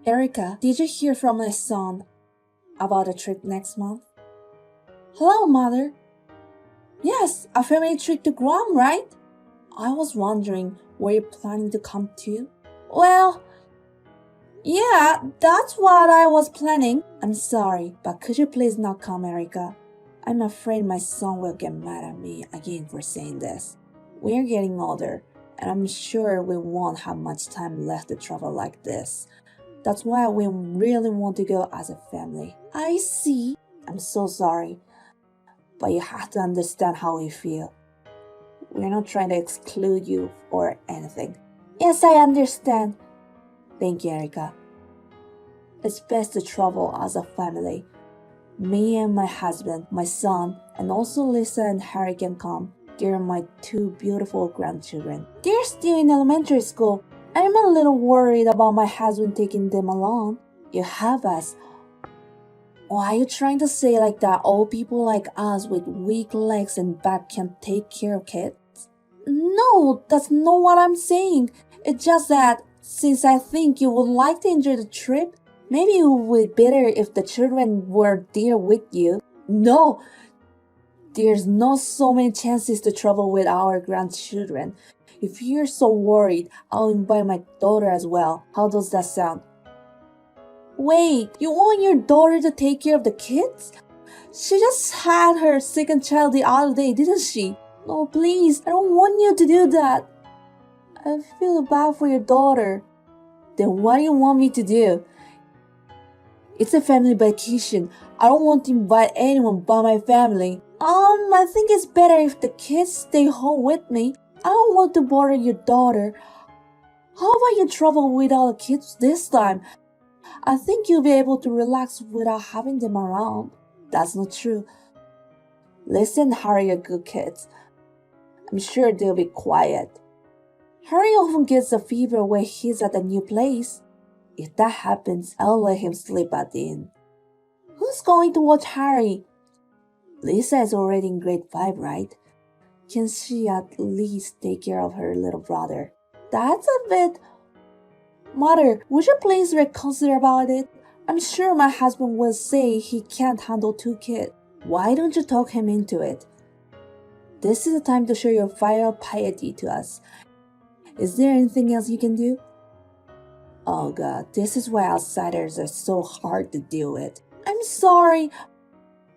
Erica, did you hear from my son about a trip next month? Hello, Mother. Yes, a family trip to Guam, right? I was wondering, were you planning to come too? Well, yeah, that's what I was planning. I'm sorry, but could you please not come, Erica? I'm afraid my son will get mad at me again for saying this. We're getting older, and I'm sure we won't have much time left to travel like this. That's why we really want to go as a family. I see. I'm so sorry, but you have to understand how we feel. We're not trying to exclude you or anything. Yes, I understand. Thank you, Erica. It's best to travel as a family. Me and my husband, my son, and also Lisa and Harry can come. They're my two beautiful grandchildren. They're still in elementary school. I'm a little worried about my husband taking them along. You have us. Why are you trying to say like that old people like us with weak legs and back can take care of kids? No, that's not what I'm saying. It's just that since I think you would like to enjoy the trip, maybe it would be better if the children were there with you. No, there's not so many chances to travel with our grandchildren. If you're so worried, I'll invite my daughter as well. How does that sound? Wait, you want your daughter to take care of the kids? She just had her second child the other day, didn't she? No, please, I don't want you to do that. I feel bad for your daughter. Then what do you want me to do? It's a family vacation. I don't want to invite anyone but my family. I think it's better if the kids stay home with me. I don't want to bother your daughter. How about you travel without the kids this time? I think you'll be able to relax without having them around. That's not true. Listen, Harry are good kids. I'm sure they'll be quiet. Harry often gets a fever when he's at a new place. If that happens, I'll let him sleep at the inn. Who's going to watch Harry? Lisa is already in grade 5, right? Can she at least take care of her little brother? That's a bit... Mother, would you please reconsider about it? I'm sure my husband will say he can't handle 2 kids. Why don't you talk him into it? This is the time to show your fire of piety to us. Is there anything else you can do? Oh God, this is why outsiders are so hard to deal with. I'm sorry,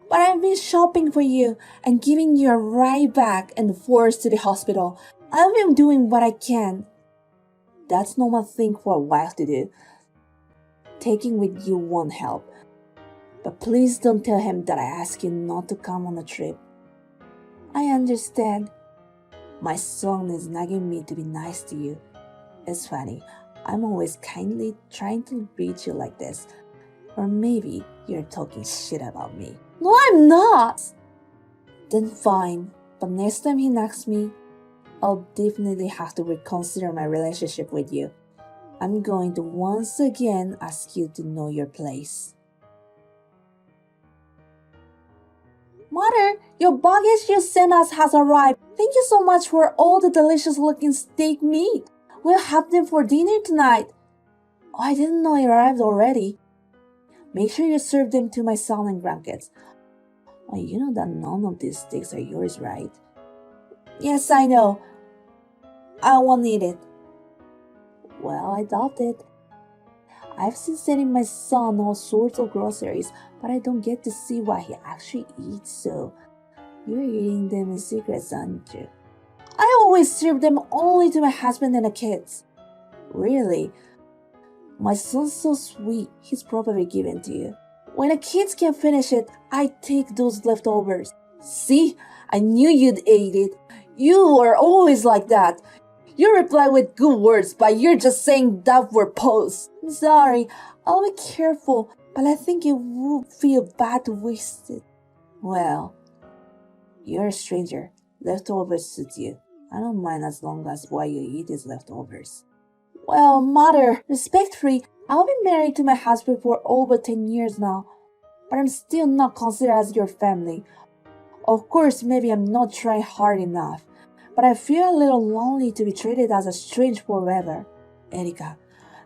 but I've been shopping for you and giving you a ride back and forth to the hospital. I've been doing what I can. That's normal thing for a wife to do. Taking with you won't help. But please don't tell him that I asked you not to come on a trip. I understand. My son is nagging me to be nice to you. It's funny. I'm always kindly trying to reach you like this. Or maybe you're talking shit about me. No, I'm not! Then fine. But next time he nags me, I'll definitely have to reconsider my relationship with you. I'm going to once again ask you to know your place. Mother, your baggage you sent us has arrived. Thank you so much for all the delicious looking steak meat. We'll have them for dinner tonight. Oh, I didn't know it arrived already. Make sure you serve them to my son and grandkids. Oh, you know that none of these steaks are yours, right? Yes, I know. I won't eat it. Well, I doubt it. I've been sending my son all sorts of groceries, but I don't get to see what he actually eats, so you're eating them in secret, aren't you? I always serve them only to my husband and the kids. Really? My son's so sweet, he's probably given to you. When the kids can't finish it, I take those leftovers. See? I knew you'd eat it. You are always like that. You reply with good words, but you're just saying that for pose. I'm sorry, I'll be careful, but I think it would feel bad to waste it. Well, you're a stranger. Leftovers suit you. I don't mind as long as what you eat is leftovers. Well, Mother, respectfully, I've been married to my husband for over 10 years now, but I'm still not considered as your family. Of course, maybe I'm not trying hard enough, but I feel a little lonely to be treated as a stranger forever. Erika,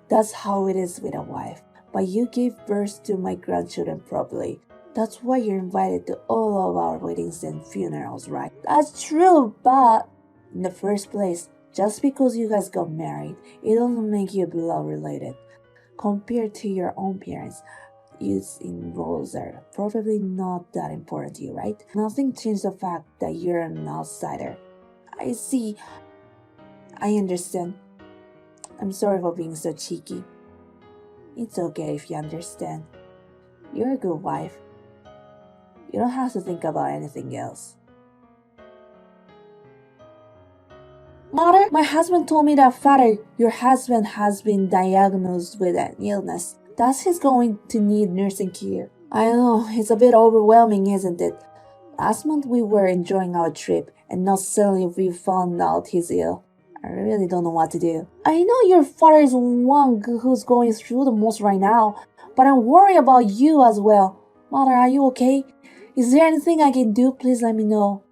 that's how it is with a wife. but you gave birth to my grandchildren properly. That's why you're invited to all of our weddings and funerals, right? That's true, but in the first place, just because you guys got married, it doesn't make you blood related. Compared to your own parents, use in roles are probably not that important to you, right? Nothing changed the fact that you're an outsider. I see. I understand. I'm sorry for being so cheeky. It's okay if you understand. You're a good wife. You don't have to think about anything else. Mother, my husband told me that father, your husband has been diagnosed with an illness. Thus he's going to need nursing care. I know, it's a bit overwhelming, isn't it? Last month we were enjoying our trip, and now suddenly we found out he's ill. I really don't know what to do. I know your father is one who's going through the most right now, but I'm worried about you as well. Mother, are you okay? Is there anything I can do? Please let me know.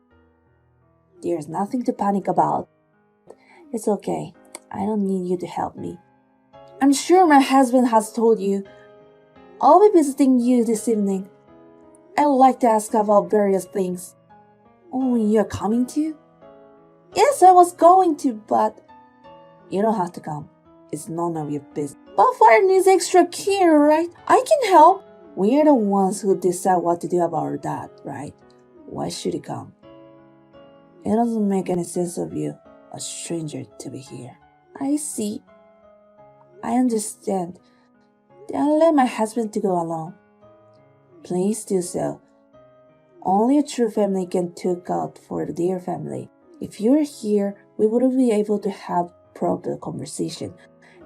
There's nothing to panic about. It's okay. I don't need you to help me. I'm sure my husband has told you. I'll be visiting you this evening. I would like to ask about various things. Oh, you're coming too? Yes, I was going to, but you don't have to come. It's none of your business. But father needs extra care, right? I can help. We're the ones who decide what to do about our dad, right? Why should he come? It doesn't make any sense of you, a stranger, to be here. I see. I understand. Then I'll let my husband to go alone. Please do so. Only a true family can look out for their family. If you're here, we wouldn't be able to have proper conversation.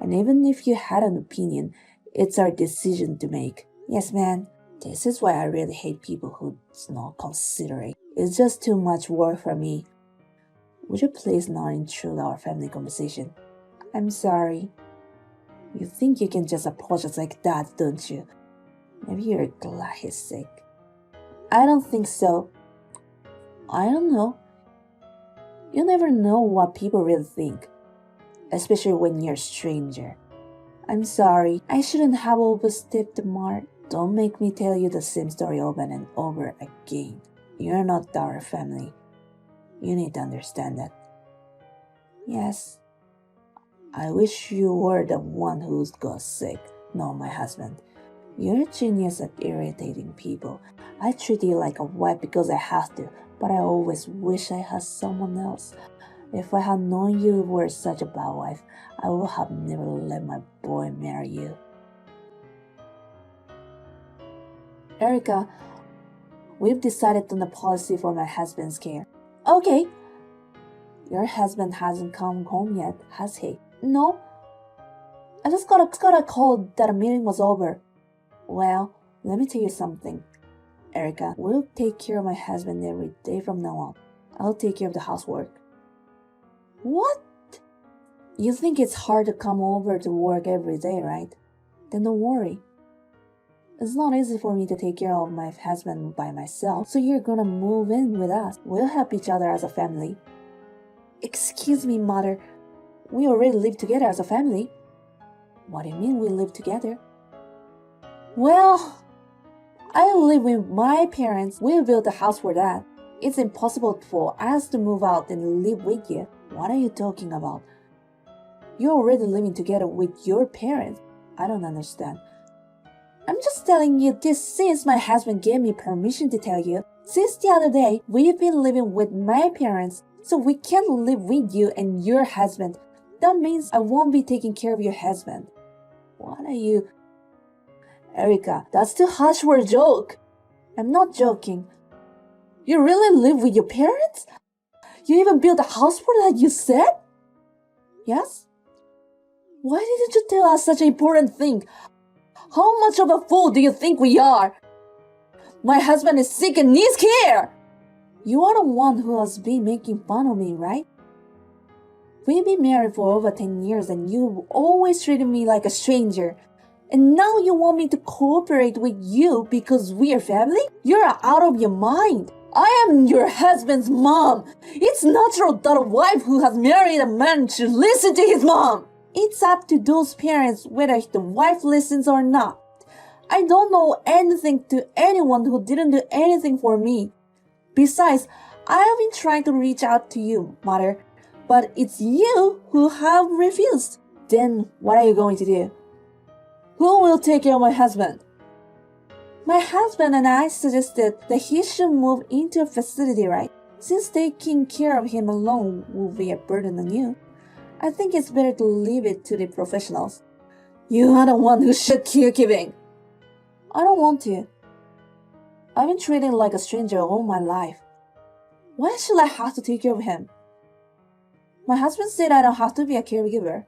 And even if you had an opinion, it's our decision to make. Yes, man. This is why I really hate people who's not considerate. It's just too much work for me. Would you please not intrude our family conversation? I'm sorry. You think you can just apologize like that, don't you? Maybe you're glad he's sick. I don't think so. I don't know. You never know what people really think, especially when you're a stranger. I'm sorry. I shouldn't have overstepped the mark. Don't make me tell you the same story over and over again. You're not our family. You need to understand that. Yes. I wish you were the one who's got sick, not my husband. You're a genius at irritating people. I treat you like a wife because I have to, but I always wish I had someone else. If I had known you were such a bad wife, I would have never let my boy marry you. Erica, we've decided on a policy for my husband's care. Okay. Your husband hasn't come home yet, has he? No. I just got a call that a meeting was over. Well, let me tell you something. Erica, we'll take care of my husband every day from now on. I'll take care of the housework. What? You think it's hard to come over to work every day, right? Then don't worry. It's not easy for me to take care of my husband by myself, so you're gonna move in with us. We'll help each other as a family. Excuse me, mother. We already live together as a family. What do you mean we live together? Well, I live with my parents. We built a house for that. It's impossible for us to move out and live with you. What are you talking about? You're already living together with your parents. I don't understand. I'm just telling you this since my husband gave me permission to tell you. Since the other day, we've been living with my parents, so we can't live with you and your husband. That means I won't be taking care of your husband. What are you... Erica, that's too harsh for a joke. I'm not joking. You really live with your parents? You even built a house for that, you said? Yes? Why didn't you tell us such an important thing? How much of a fool do you think we are? My husband is sick and needs care. You are the one who has been making fun of me, right? We've been married for over 10 years and you always treated me like a stranger. And now you want me to cooperate with you because we are family? You're out of your mind. I am your husband's mom. It's natural that a wife who has married a man should listen to his mom. It's up to those parents whether the wife listens or not. I don't owe anything to anyone who didn't do anything for me. Besides, I have been trying to reach out to you, mother, but it's you who have refused. Then what are you going to do? Who will take care of my husband? My husband and I suggested that he should move into a facility, right? Since taking care of him alone will be a burden on you, I think it's better to leave it to the professionals. You are the one who should keep giving. I don't want to. I've been treated like a stranger all my life. Why should I have to take care of him? My husband said I don't have to be a caregiver.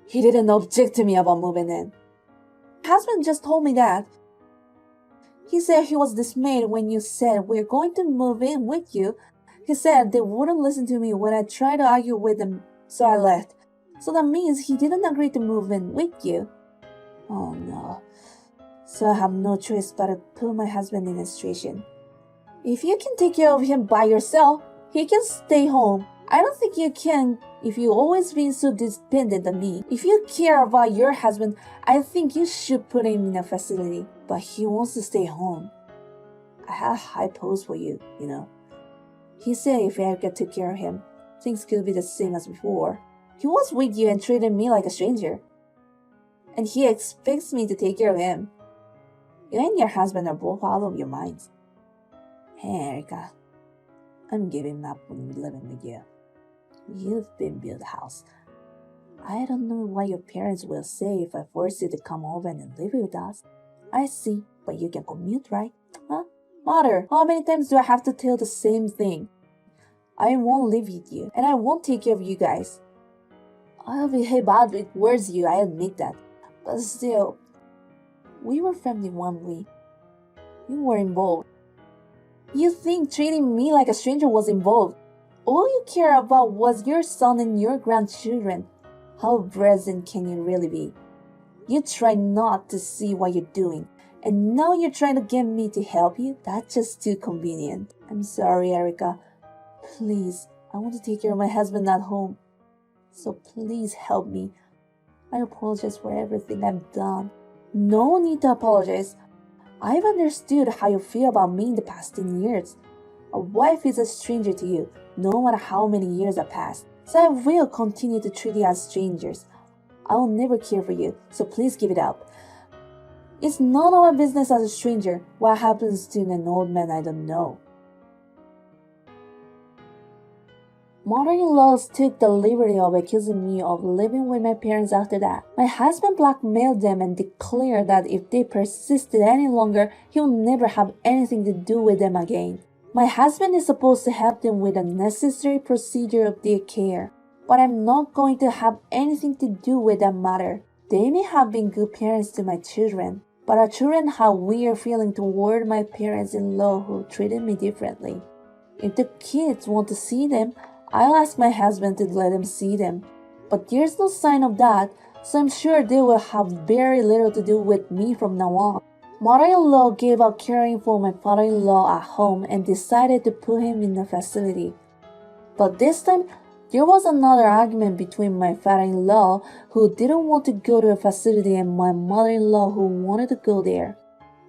He didn't object to me about moving in. My husband just told me that. He said he was dismayed when you said we're going to move in with you. He said they wouldn't listen to me when I tried to argue with them, so I left. So that means he didn't agree to move in with you. Oh no. So I have no choice but to put my husband in a situation. If you can take care of him by yourself, he can stay home. I don't think you can if you've always been so dependent on me. If you care about your husband, I think you should put him in a facility. But he wants to stay home. I have high hopes for you, you know. He said if Erica took care of him, things could be the same as before. He was with you and treated me like a stranger. And he expects me to take care of him. You and your husband are both out of your minds. Hey, Erica, I'm giving up on living with you. You've been built a house. I don't know what your parents will say if I force you to come over and live with us. I see, but you can commute, right? Huh? Mother, how many times do I have to tell the same thing? I won't live with you, and I won't take care of you guys. I'll behave badly towards you, I admit that. But still, we were family one week. You were involved. You think treating me like a stranger was involved. All you care about was your son and your grandchildren. How present can you really be? You try not to see what you're doing, and now you're trying to get me to help you? That's just too convenient. I'm sorry, Erica. Please, I want to take care of my husband at home. So please help me. I apologize for everything I've done. No need to apologize. I've understood how you feel about me in the past 10 years. A wife is a stranger to you, no matter how many years have passed. So I will continue to treat you as strangers. I will never care for you, so please give it up. It's none of my business as a stranger what happens to an old man I don't know. Mother-in-laws took the liberty of accusing me of living with my parents after that. My husband blackmailed them and declared that if they persisted any longer, he would never have anything to do with them again. My husband is supposed to help them with the necessary procedure of their care, but I'm not going to have anything to do with that matter. They may have been good parents to my children, but our children have weird feeling toward my parents-in-law who treated me differently. If the kids want to see them, I'll ask my husband to let them see them. But there's no sign of that, so I'm sure they will have very little to do with me from now on. Mother-in-law gave up caring for my father-in-law at home and decided to put him in a facility. But this time, there was another argument between my father-in-law, who didn't want to go to a facility, and my mother-in-law, who wanted to go there.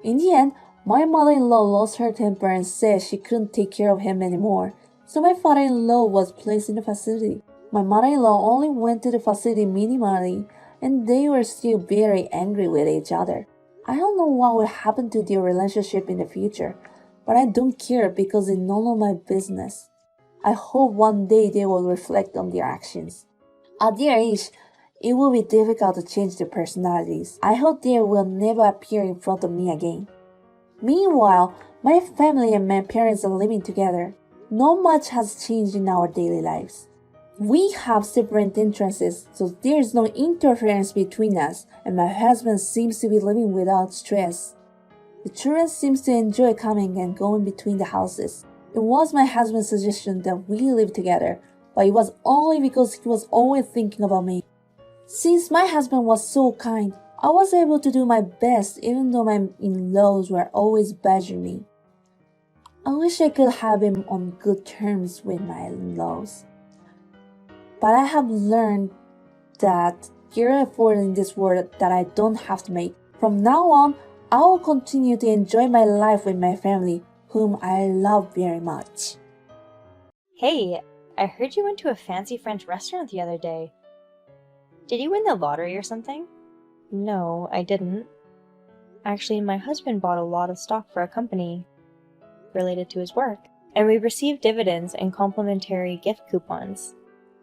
In the end, my mother-in-law lost her temper and said she couldn't take care of him anymore, so my father-in-law was placed in the facility. My mother-in-law only went to the facility minimally, and they were still very angry with each other. I don't know what will happen to their relationship in the future, but I don't care because it's none of my business. I hope one day they will reflect on their actions. At their age, it will be difficult to change their personalities. I hope they will never appear in front of me again. Meanwhile, my family and my parents are living together. Not much has changed in our daily lives. We have separate entrances, so there is no interference between us, and my husband seems to be living without stress. The children seem to enjoy coming and going between the houses. It was my husband's suggestion that we live together, but it was only because he was always thinking about me. Since my husband was so kind, I was able to do my best even though my in-laws were always badgering me. I wish I could have been on good terms with my in-laws. But I have learned that you're an effort in this world that I don't have to make. From now on, I will continue to enjoy my life with my family, whom I love very much. Hey, I heard you went to a fancy French restaurant the other day. Did you win the lottery or something? No, I didn't. Actually, my husband bought a lot of stock for a company related to his work, and we received dividends and complimentary gift coupons.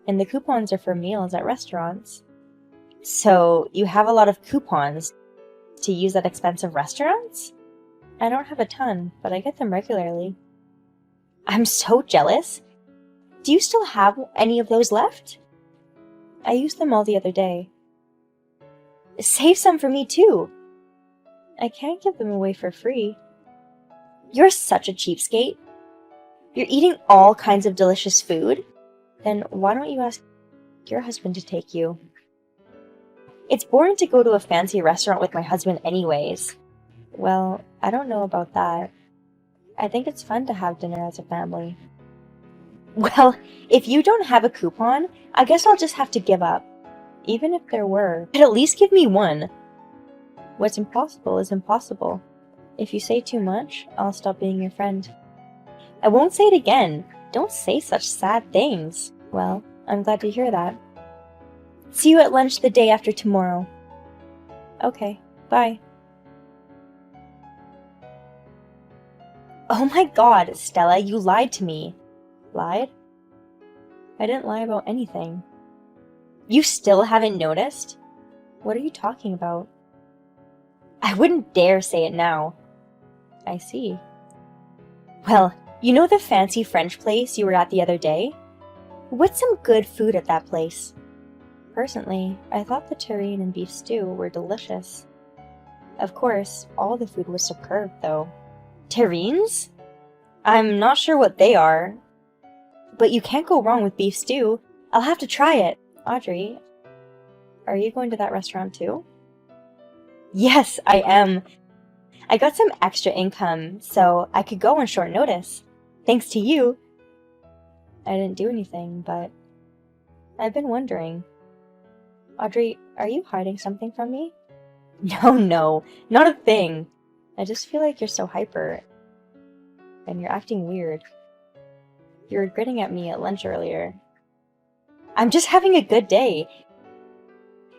And the coupons are for meals at restaurants. So, you have a lot of coupons to use at expensive restaurants? I don't have a ton, but I get them regularly. I'm so jealous. Do you still have any of those left? I used them all the other day. Save some for me too. I can't give them away for free. You're such a cheapskate. You're eating all kinds of delicious food. Then why don't you ask your husband to take you? It's boring to go to a fancy restaurant with my husband anyways. Well, I don't know about that. I think it's fun to have dinner as a family. Well, if you don't have a coupon, I guess I'll just have to give up. Even if there were, but at least give me one. What's impossible is impossible. If you say too much, I'll stop being your friend. I won't say it again. Don't say such sad things. Well, I'm glad to hear that. See you at lunch the day after tomorrow. Okay, bye. Oh my god, Stella, you lied to me. Lied? I didn't lie about anything. You still haven't noticed? What are you talking about? I wouldn't dare say it now. I see. Well, you know the fancy French place you were at the other day? What's some good food at that place? Personally, I thought the terrine and beef stew were delicious. Of course, all the food was superb, though. Terrines? I'm not sure what they are, but you can't go wrong with beef stew. I'll have to try it. Audrey, are you going to that restaurant too? Yes, I am. I got some extra income, so I could go on short notice. Thanks to you. I didn't do anything, but I've been wondering. Audrey, are you hiding something from me? No, not a thing. I just feel like you're so hyper, and you're acting weird. You were grinning at me at lunch earlier. I'm just having a good day.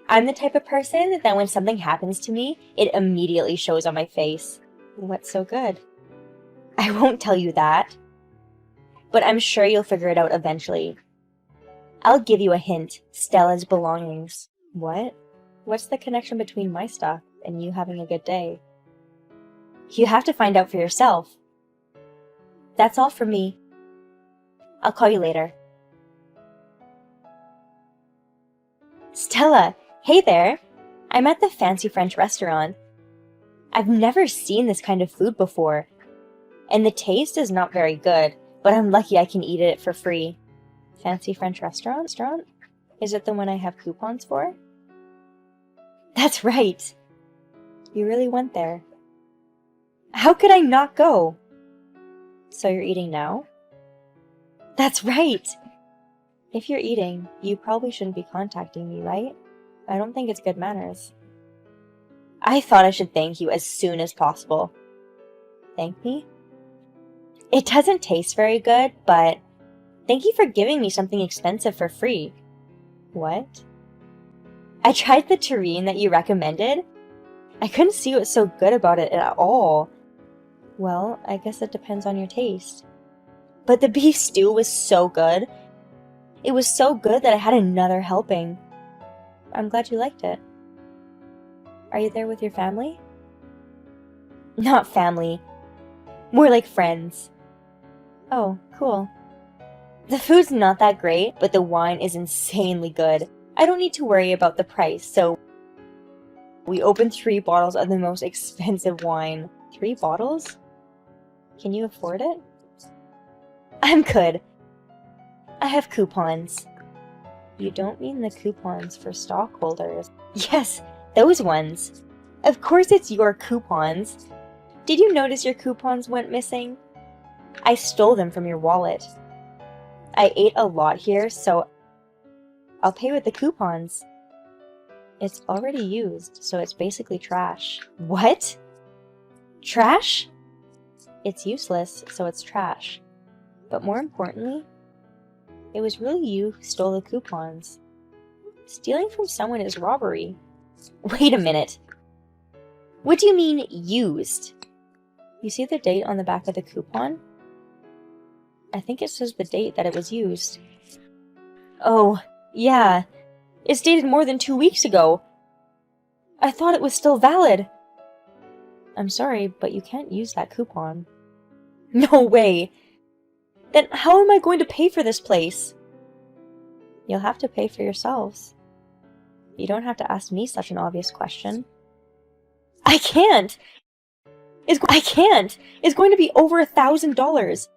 I'm the type of person that when something happens to me, it immediately shows on my face. What's so good? I won't tell you that. But I'm sure you'll figure it out eventually. I'll give you a hint. Stella's belongings. What? What's the connection between my stuff and you having a good day? You have to find out for yourself. That's all from me. I'll call you later. Stella, hey there. I'm at the fancy French restaurant. I've never seen this kind of food before, and the taste is not very good, but I'm lucky I can eat it for free. Fancy French restaurant? Is it the one I have coupons for? That's right. You really went there. How could I not go? So you're eating now? That's right. If you're eating, you probably shouldn't be contacting me, right? I don't think it's good manners. I thought I should thank you as soon as possible. Thank me? It doesn't taste very good, but thank you for giving me something expensive for free. What? I tried the terrine that you recommended. I couldn't see what's so good about it at all. Well, I guess it depends on your taste. But the beef stew was so good. It was so good that I had another helping. I'm glad you liked it. Are you there with your family? Not family. More like friends. Oh, cool. The food's not that great, but the wine is insanely good. I don't need to worry about the price, so we opened 3 bottles of the most expensive wine. 3 bottles? Can you afford it? I'm good. I have coupons. You don't mean the coupons for stockholders? Yes, those ones. Of course it's your coupons. Did you notice your coupons went missing? I stole them from your wallet. I ate a lot here, so I'll pay with the coupons. It's already used, so it's basically trash. What? Trash? It's useless, so it's trash. But more importantly, it was really you who stole the coupons. Stealing from someone is robbery. Wait a minute. What do you mean, used? You see the date on the back of the coupon? I think it says the date that it was used. Oh, yeah. It's dated more than 2 weeks ago. I thought it was still valid. I'm sorry, but you can't use that coupon. No way. Then how am I going to pay for this place? You'll have to pay for yourselves. You don't have to ask me such an obvious question. I can't! I can't! It's going to be over $1,000.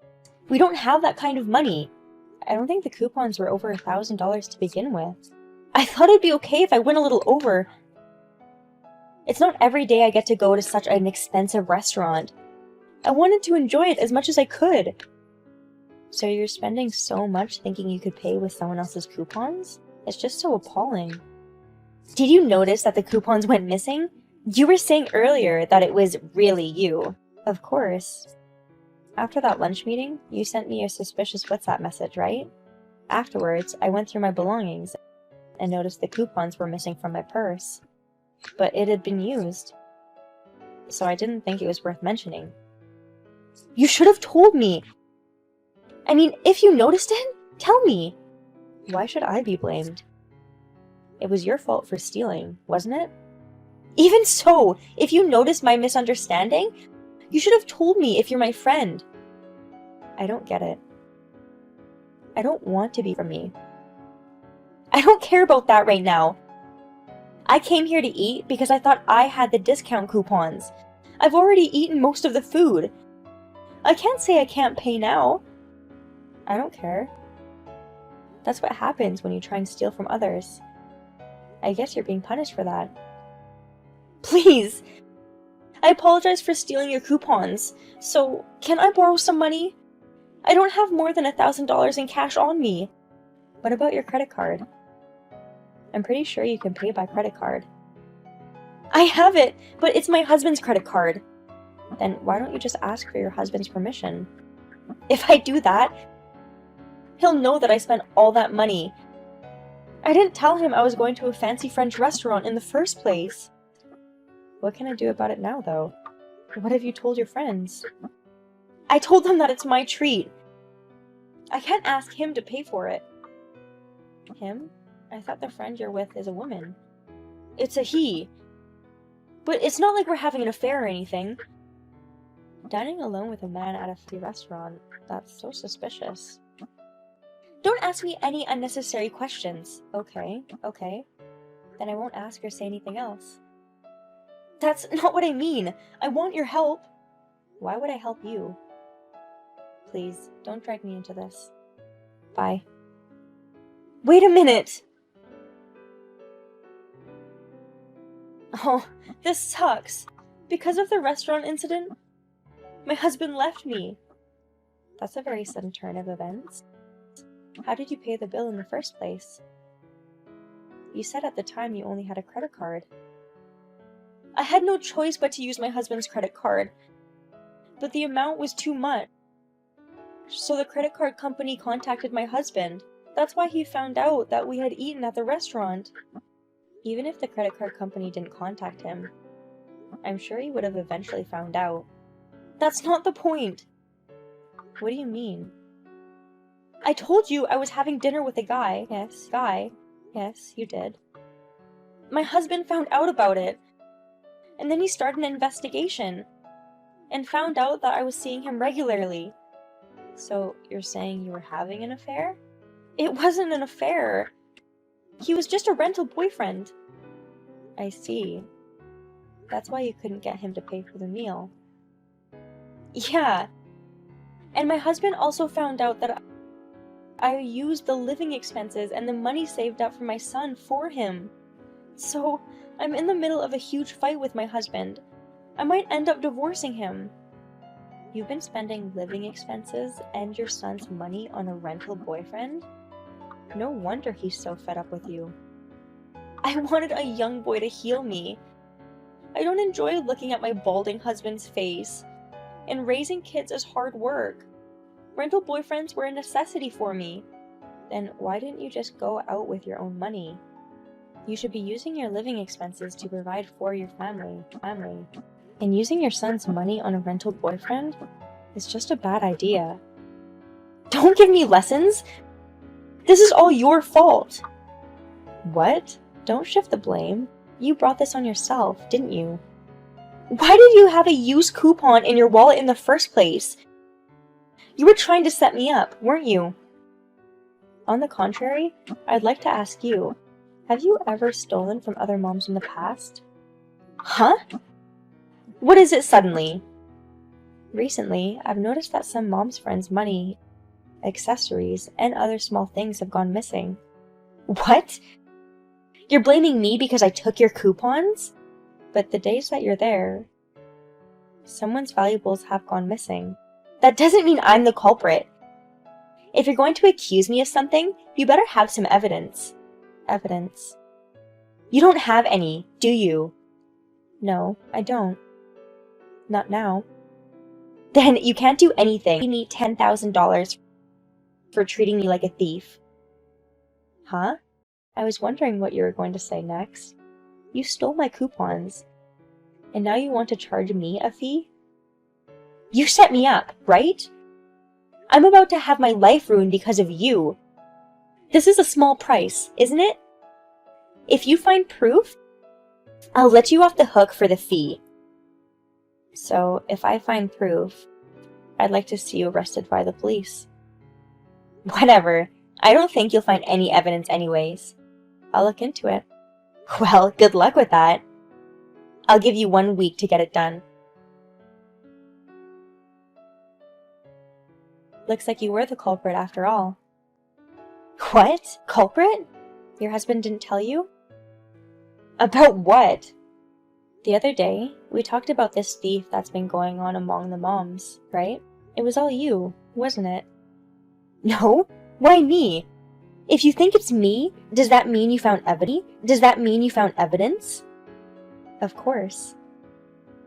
We don't have that kind of money. I don't think the coupons were over $1,000 to begin with. I thought it'd be okay if I went a little over. It's not every day I get to go to such an expensive restaurant. I wanted to enjoy it as much as I could. So you're spending so much thinking you could pay with someone else's coupons? It's just so appalling. Did you notice that the coupons went missing? You were saying earlier that it was really you. Of course. After that lunch meeting, you sent me a suspicious WhatsApp message, right? Afterwards, I went through my belongings and noticed the coupons were missing from my purse. But it had been used. So I didn't think it was worth mentioning. You should have told me! I mean, if you noticed it, tell me! Why should I be blamed? It was your fault for stealing, wasn't it? Even so, if you noticed my misunderstanding, you should have told me if you're my friend. I don't get it. I don't want to be from me. I don't care about that right now. I came here to eat because I thought I had the discount coupons. I've already eaten most of the food. I can't say I can't pay now. I don't care. That's what happens when you try and steal from others. I guess you're being punished for that. Please! I apologize for stealing your coupons. So, can I borrow some money? I don't have more than $1,000 in cash on me. What about your credit card? I'm pretty sure you can pay by credit card. I have it, but it's my husband's credit card. Then why don't you just ask for your husband's permission? If I do that, he'll know that I spent all that money. I didn't tell him I was going to a fancy French restaurant in the first place. What can I do about it now, though? What have you told your friends? I told them that it's my treat. I can't ask him to pay for it. Him? I thought the friend you're with is a woman. It's a he. But it's not like we're having an affair or anything. Dining alone with a man at a free restaurant, that's so suspicious. Don't ask me any unnecessary questions. Okay. Then I won't ask or say anything else. That's not what I mean. I want your help. Why would I help you? Please, don't drag me into this. Bye. Wait a minute! Oh, this sucks. Because of the restaurant incident, my husband left me. That's a very sudden turn of events. How did you pay the bill in the first place? You said at the time you only had a credit card. I had no choice but to use my husband's credit card. But the amount was too much. So the credit card company contacted my husband. That's why he found out that we had eaten at the restaurant. Even if the credit card company didn't contact him, I'm sure he would have eventually found out. That's not the point. What do you mean? I told you I was having dinner with a guy. Yes, guy. Yes, you did. My husband found out about it. And then he started an investigation. And found out that I was seeing him regularly. So, you're saying you were having an affair? It wasn't an affair. He was just a rental boyfriend. I see. That's why you couldn't get him to pay for the meal. Yeah. And my husband also found out that I used the living expenses and the money saved up for my son for him. So, I'm in the middle of a huge fight with my husband. I might end up divorcing him. You've been spending living expenses and your son's money on a rental boyfriend? No wonder he's so fed up with you. I wanted a young boy to heal me. I don't enjoy looking at my balding husband's face. And raising kids is hard work. Rental boyfriends were a necessity for me. Then why didn't you just go out with your own money? You should be using your living expenses to provide for your family. And using your son's money on a rental boyfriend is just a bad idea. Don't give me lessons! This is all your fault! What? Don't shift the blame. You brought this on yourself, didn't you? Why did you have a used coupon in your wallet in the first place? You were trying to set me up, weren't you? On the contrary, I'd like to ask you, have you ever stolen from other moms in the past? Huh? What is it suddenly? Recently, I've noticed that some moms' friends' money, accessories, and other small things have gone missing. What? You're blaming me because I took your coupons? But the days that you're there, someone's valuables have gone missing. That doesn't mean I'm the culprit. If you're going to accuse me of something, you better have some evidence. Evidence. You don't have any, do you? No, I don't. Not now. Then you can't do anything. You need $10,000 for treating me like a thief. Huh? I was wondering what you were going to say next. You stole my coupons. And now you want to charge me a fee? You set me up, right? I'm about to have my life ruined because of you. This is a small price, isn't it? If you find proof, I'll let you off the hook for the fee. So, if I find proof, I'd like to see you arrested by the police. Whatever. I don't think you'll find any evidence anyways. I'll look into it. Well, good luck with that. I'll give you 1 week to get it done. Looks like you were the culprit after all. What? Culprit? Your husband didn't tell you? About what? The other day, we talked about this thief that's been going on among the moms, right? It was all you, wasn't it? No? Why me? If you think it's me, does that mean you found evidence? Does that mean you found evidence? Of course.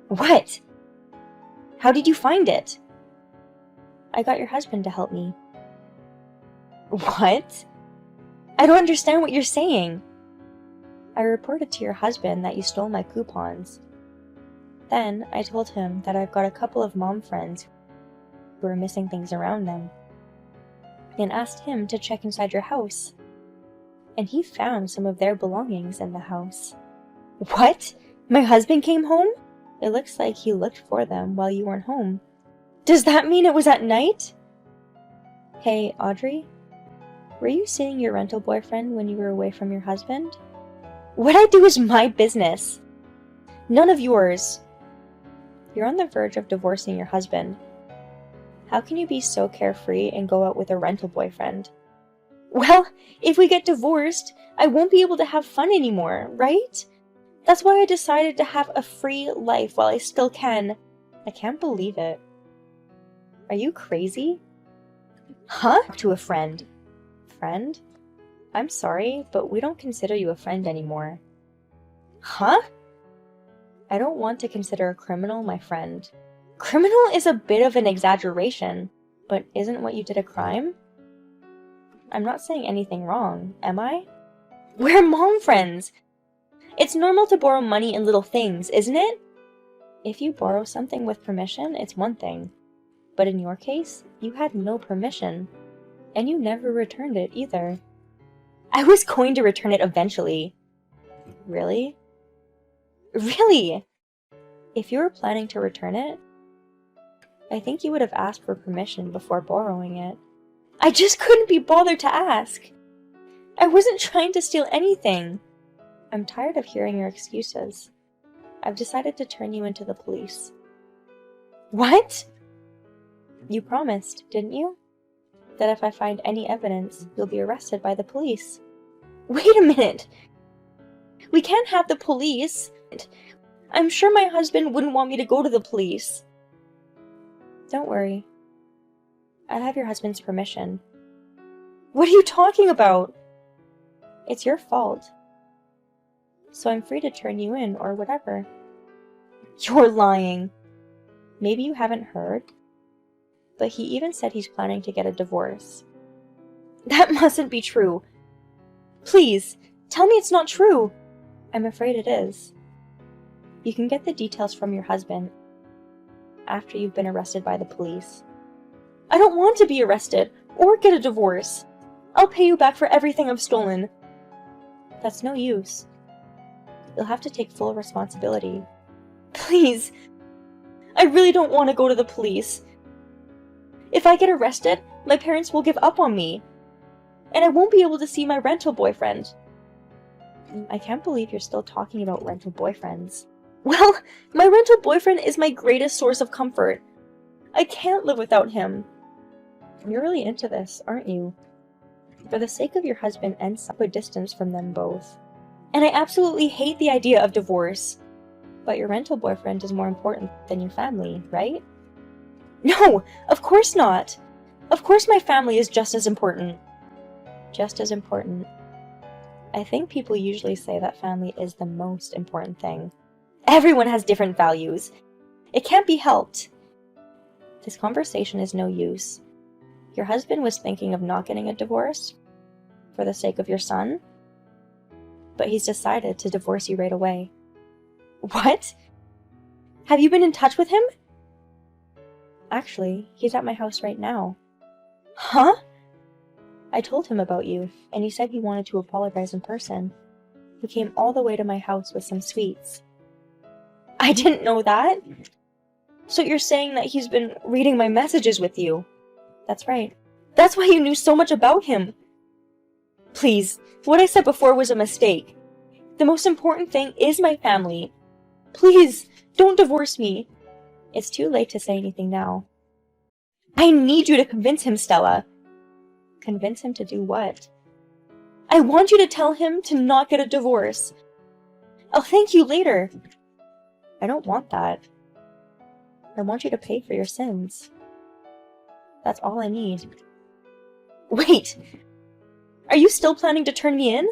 What? How did you find it? I got your husband to help me. What? I don't understand what you're saying. I reported to your husband that you stole my coupons. Then I told him that I've got a couple of mom friends who are missing things around them, and asked him to check inside your house. And he found some of their belongings in the house. What? My husband came home? It looks like he looked for them while you weren't home. Does that mean it was at night? Hey, Audrey? Were you seeing your rental boyfriend when you were away from your husband? What I do is my business. None of yours. You're on the verge of divorcing your husband. How can you be so carefree and go out with a rental boyfriend? Well, if we get divorced, I won't be able to have fun anymore, right? That's why I decided to have a free life while I still can. I can't believe it. Are you crazy? Huh? To a friend. Friend? I'm sorry, but we don't consider you a friend anymore. Huh? I don't want to consider a criminal my friend. Criminal is a bit of an exaggeration, but isn't what you did a crime? I'm not saying anything wrong, am I? We're mom friends! It's normal to borrow money in little things, isn't it? If you borrow something with permission, it's one thing. But in your case, you had no permission. And you never returned it either. I was going to return it eventually. Really? Really? If you were planning to return it, I think you would have asked for permission before borrowing it. I just couldn't be bothered to ask. I wasn't trying to steal anything. I'm tired of hearing your excuses. I've decided to turn you into the police. What? You promised, didn't you? That if I find any evidence, you'll be arrested by the police. Wait a minute! We can't have the police. I'm sure my husband wouldn't want me to go to the police. Don't worry. I have your husband's permission. What are you talking about? It's your fault. so I'm free to turn you in or whatever. You're lying. Maybe you haven't heard, but he even said he's planning to get a divorce. That mustn't be true. Please, tell me it's not true. I'm afraid it is. You can get the details from your husband after you've been arrested by the police. I don't want to be arrested or get a divorce. I'll pay you back for everything I've stolen. That's no use. You'll have to take full responsibility. Please, I really don't want to go to the police. If I get arrested, my parents will give up on me, and I won't be able to see my rental boyfriend. I can't believe you're still talking about rental boyfriends. Well, my rental boyfriend is my greatest source of comfort. I can't live without him. You're really into this, aren't you? For the sake of your husband and son, put distance from them both. And I absolutely hate the idea of divorce. But your rental boyfriend is more important than your family, right? No, of course not. Of course my family is just as important. Just as important. I think people usually say that family is the most important thing. Everyone has different values. It can't be helped. This conversation is no use. Your husband was thinking of not getting a divorce for the sake of your son, but he's decided to divorce you right away. What? Have you been in touch with him? Actually, he's at my house right now. Huh? I told him about you, and he said he wanted to apologize in person. He came all the way to my house with some sweets. I didn't know that. So you're saying that he's been reading my messages with you? That's right. That's why you knew so much about him. Please, what I said before was a mistake. The most important thing is my family. Please, don't divorce me. It's too late to say anything now. I need you to convince him, Stella. Convince him to do what? I want you to tell him to not get a divorce. I'll thank you later. I don't want that. I want you to pay for your sins. That's all I need. Wait! Are you still planning to turn me in?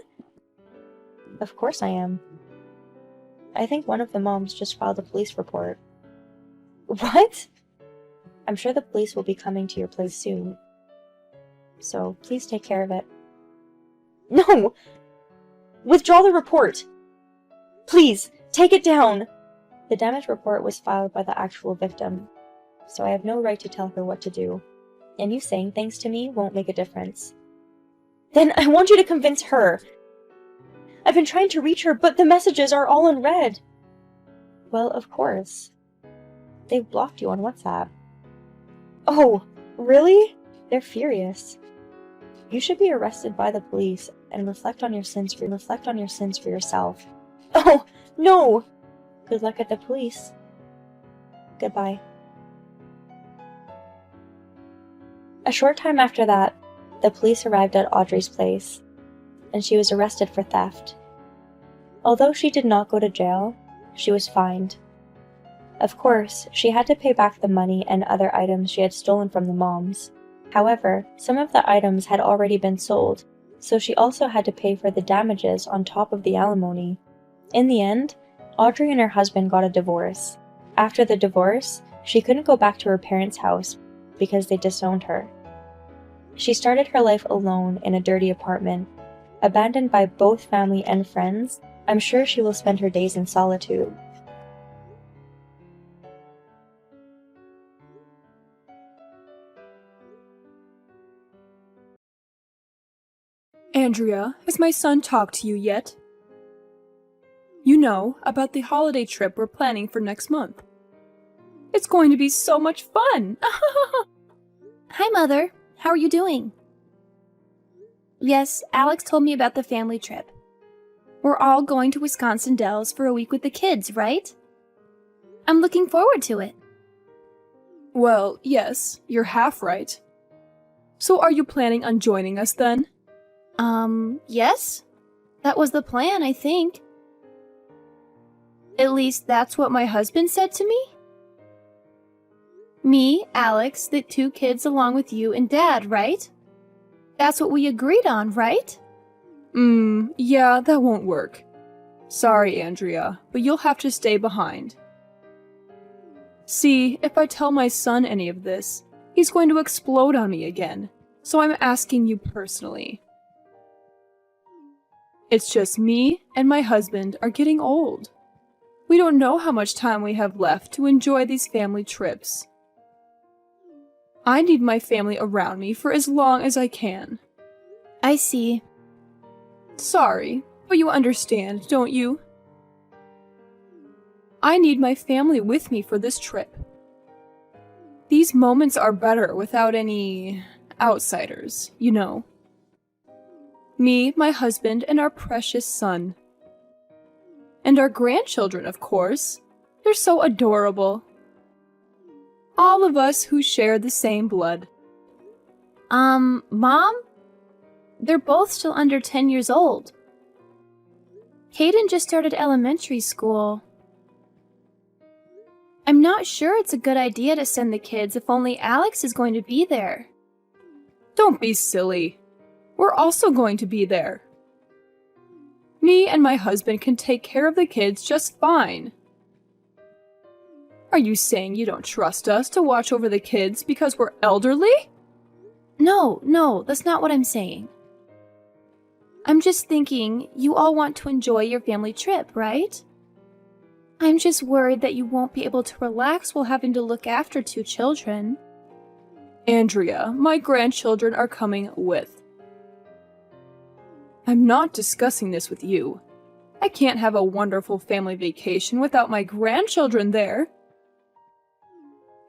Of course I am. I think one of the moms just filed a police report. What? I'm sure the police will be coming to your place soon. So please take care of it. No! Withdraw the report! Please, take it down! The damage report was filed by the actual victim, so I have no right to tell her what to do. And you saying things to me won't make a difference. Then I want you to convince her! I've been trying to reach her, but the messages are all in red! Well, of course. They've blocked you on WhatsApp. Oh, really? They're furious. You should be arrested by the police and reflect on your sins for yourself. Oh, no! Good luck at the police. Goodbye. A short time after that, the police arrived at Audrey's place, and she was arrested for theft. Although she did not go to jail, she was fined. Of course, she had to pay back the money and other items she had stolen from the moms. However, some of the items had already been sold, so she also had to pay for the damages on top of the alimony. In the end, Audrey and her husband got a divorce. After the divorce, she couldn't go back to her parents' house because they disowned her. She started her life alone in a dirty apartment. Abandoned by both family and friends, I'm sure she will spend her days in solitude. Andrea, has my son talked to you yet? You know, about the holiday trip we're planning for next month. It's going to be so much fun! Hi, Mother. How are you doing? Yes, Alex told me about the family trip. We're all going to Wisconsin Dells for a week with the kids, right? I'm looking forward to it. Well, yes, you're half right. So are you planning on joining us then? Yes? That was the plan, I think. At least that's what my husband said to me. Me, Alex, the 2 kids along with you and Dad, right? That's what we agreed on, right? Yeah, that won't work. Sorry, Andrea, but you'll have to stay behind. See, if I tell my son any of this, he's going to explode on me again, so I'm asking you personally. It's just me and my husband are getting old. We don't know how much time we have left to enjoy these family trips. I need my family around me for as long as I can. I see. Sorry, but you understand, don't you? I need my family with me for this trip. These moments are better without any outsiders, you know. Me, my husband, and our precious son. And our grandchildren, of course. They're so adorable. All of us who share the same blood. Mom? They're both still under 10 years old. Caden just started elementary school. I'm not sure it's a good idea to send the kids if only Alex is going to be there. Don't be silly. We're also going to be there. Me and my husband can take care of the kids just fine. Are you saying you don't trust us to watch over the kids because we're elderly? No, that's not what I'm saying. I'm just thinking you all want to enjoy your family trip, right? I'm just worried that you won't be able to relax while having to look after 2 children. Andrea, my grandchildren are coming with. I'm not discussing this with you. I can't have a wonderful family vacation without my grandchildren there.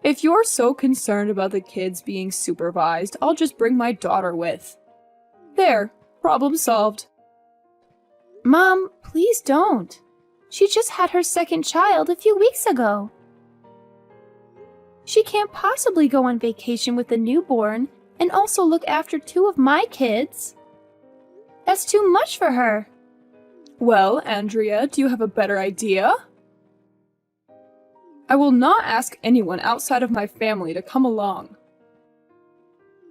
If you're so concerned about the kids being supervised, I'll just bring my daughter with. There, problem solved. Mom, please don't. She just had her second child a few weeks ago. She can't possibly go on vacation with the newborn and also look after 2 of my kids. That's too much for her. Well, Andrea, do you have a better idea? I will not ask anyone outside of my family to come along.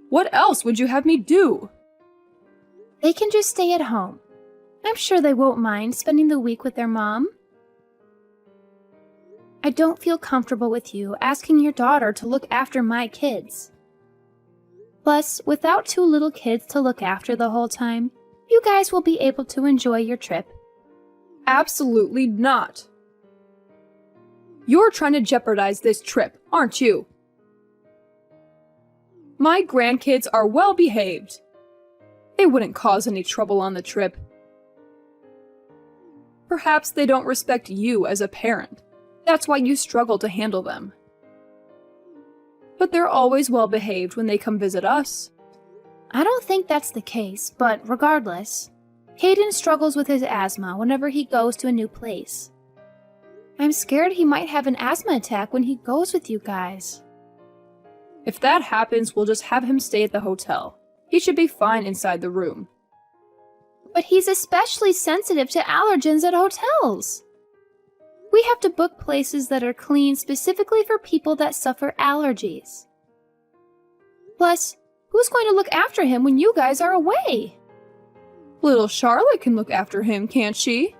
What else would you have me do? They can just stay at home. I'm sure they won't mind spending the week with their mom. I don't feel comfortable with you asking your daughter to look after my kids. Plus, without 2 little kids to look after the whole time, you guys will be able to enjoy your trip. Absolutely not. You're trying to jeopardize this trip, aren't you? My grandkids are well behaved. They wouldn't cause any trouble on the trip. Perhaps they don't respect you as a parent. That's why you struggle to handle them. But they're always well behaved when they come visit us. I don't think that's the case, but regardless, Caden struggles with his asthma whenever he goes to a new place. I'm scared he might have an asthma attack when he goes with you guys. If that happens, we'll just have him stay at the hotel. He should be fine inside the room. But he's especially sensitive to allergens at hotels. We have to book places that are clean specifically for people that suffer allergies. Plus, who's going to look after him when you guys are away? Little Charlotte can look after him, can't she?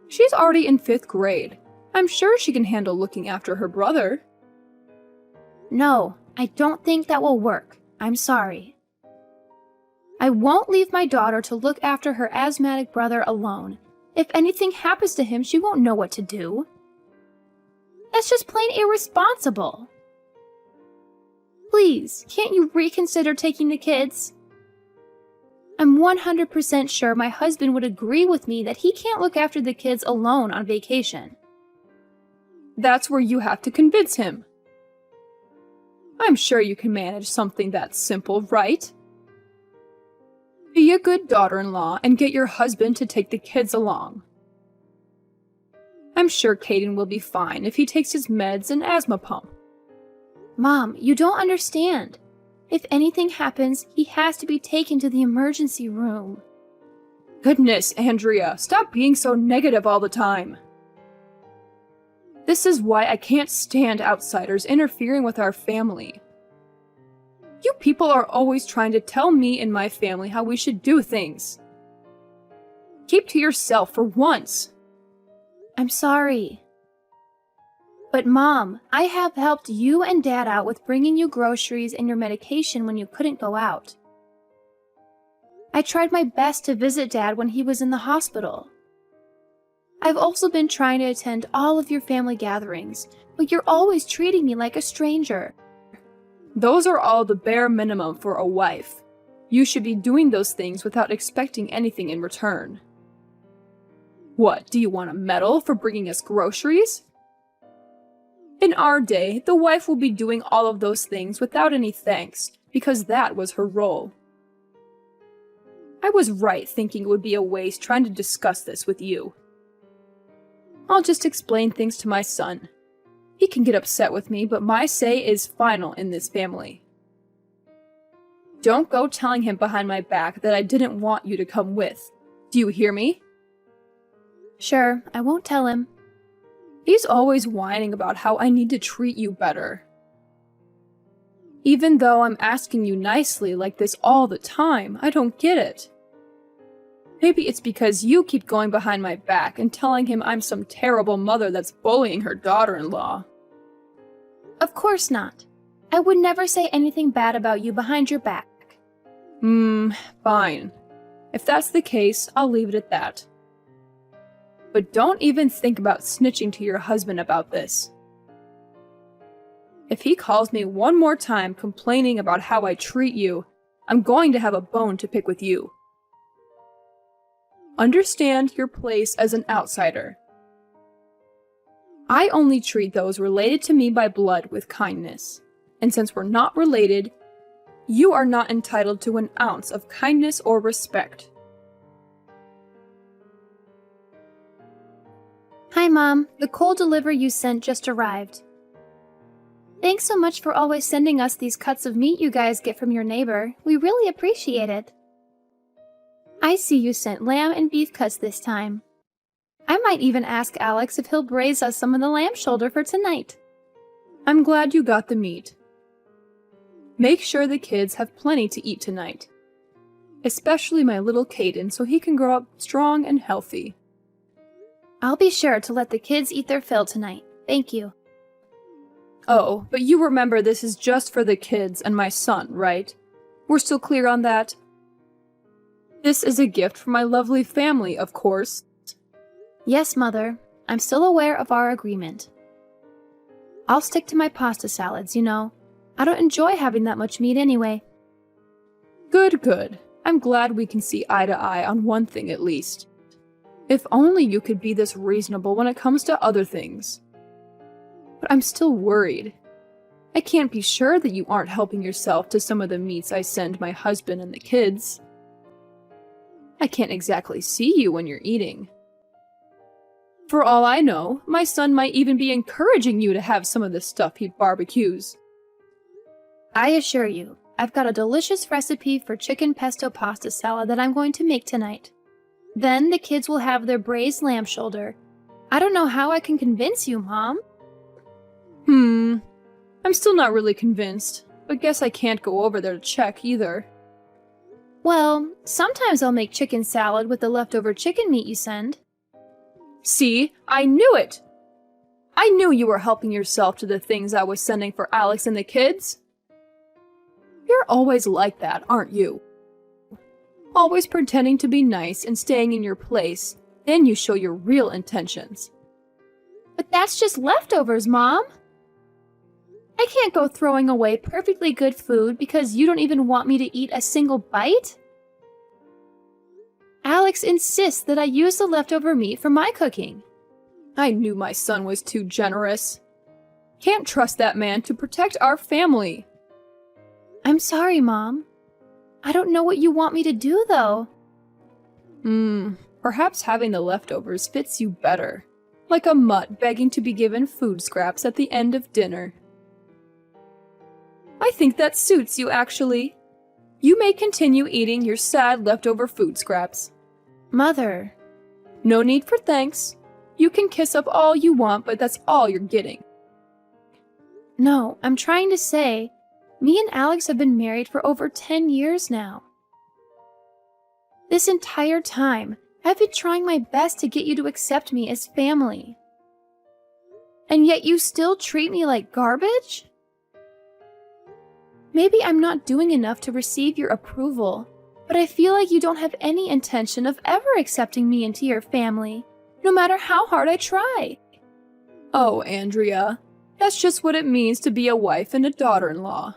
She's already in 5th grade. I'm sure she can handle looking after her brother. No, I don't think that will work. I'm sorry. I won't leave my daughter to look after her asthmatic brother alone. If anything happens to him, she won't know what to do. That's just plain irresponsible. Please, can't you reconsider taking the kids? I'm 100% sure my husband would agree with me that he can't look after the kids alone on vacation. That's where you have to convince him. I'm sure you can manage something that simple, right? Be a good daughter-in-law and get your husband to take the kids along. I'm sure Caden will be fine if he takes his meds and asthma pump. Mom, you don't understand. If anything happens, he has to be taken to the emergency room. Goodness, Andrea, stop being so negative all the time. This is why I can't stand outsiders interfering with our family. You people are always trying to tell me and my family how we should do things. Keep to yourself for once. I'm sorry. But Mom, I have helped you and Dad out with bringing you groceries and your medication when you couldn't go out. I tried my best to visit Dad when he was in the hospital. I've also been trying to attend all of your family gatherings, but you're always treating me like a stranger. Those are all the bare minimum for a wife. You should be doing those things without expecting anything in return. What, do you want a medal for bringing us groceries? In our day, the wife will be doing all of those things without any thanks, because that was her role. I was right thinking it would be a waste trying to discuss this with you. I'll just explain things to my son. He can get upset with me, but my say is final in this family. Don't go telling him behind my back that I didn't want you to come with. Do you hear me? Sure, I won't tell him. He's always whining about how I need to treat you better. Even though I'm asking you nicely like this all the time, I don't get it. Maybe it's because you keep going behind my back and telling him I'm some terrible mother that's bullying her daughter-in-law. Of course not. I would never say anything bad about you behind your back. Fine. If that's the case, I'll leave it at that. But don't even think about snitching to your husband about this. If he calls me one more time complaining about how I treat you, I'm going to have a bone to pick with you. Understand your place as an outsider. I only treat those related to me by blood with kindness, and since we're not related, you are not entitled to an ounce of kindness or respect. Hi, Mom. The coal delivery you sent just arrived. Thanks so much for always sending us these cuts of meat you guys get from your neighbor. We really appreciate it. I see you sent lamb and beef cuts this time. I might even ask Alex if he'll braise us some of the lamb shoulder for tonight. I'm glad you got the meat. Make sure the kids have plenty to eat tonight. Especially my little Caden so he can grow up strong and healthy. I'll be sure to let the kids eat their fill tonight. Thank you. Oh, but you remember this is just for the kids and my son, right? We're still clear on that? This is a gift from my lovely family, of course. Yes, Mother. I'm still aware of our agreement. I'll stick to my pasta salads, you know. I don't enjoy having that much meat anyway. Good, good. I'm glad we can see eye to eye on one thing at least. If only you could be this reasonable when it comes to other things. But I'm still worried. I can't be sure that you aren't helping yourself to some of the meats I send my husband and the kids. I can't exactly see you when you're eating. For all I know, my son might even be encouraging you to have some of the stuff he barbecues. I assure you, I've got a delicious recipe for chicken pesto pasta salad that I'm going to make tonight. Then the kids will have their braised lamb shoulder. I don't know how I can convince you, Mom. I'm still not really convinced, but guess I can't go over there to check either. Well, sometimes I'll make chicken salad with the leftover chicken meat you send. See, I knew it! I knew you were helping yourself to the things I was sending for Alex and the kids. You're always like that, aren't you? Always pretending to be nice and staying in your place, then you show your real intentions. But that's just leftovers, Mom. I can't go throwing away perfectly good food because you don't even want me to eat a single bite. Alex insists that I use the leftover meat for my cooking. I knew my son was too generous. Can't trust that man to protect our family. I'm sorry, Mom. I don't know what you want me to do, though. Perhaps having the leftovers fits you better. Like a mutt begging to be given food scraps at the end of dinner. I think that suits you, actually. You may continue eating your sad leftover food scraps. Mother. No need for thanks. You can kiss up all you want, but that's all you're getting. No, I'm trying to say, me and Alex have been married for over 10 years now. This entire time, I've been trying my best to get you to accept me as family. And yet you still treat me like garbage? Maybe I'm not doing enough to receive your approval, but I feel like you don't have any intention of ever accepting me into your family, no matter how hard I try. Oh, Andrea, that's just what it means to be a wife and a daughter-in-law.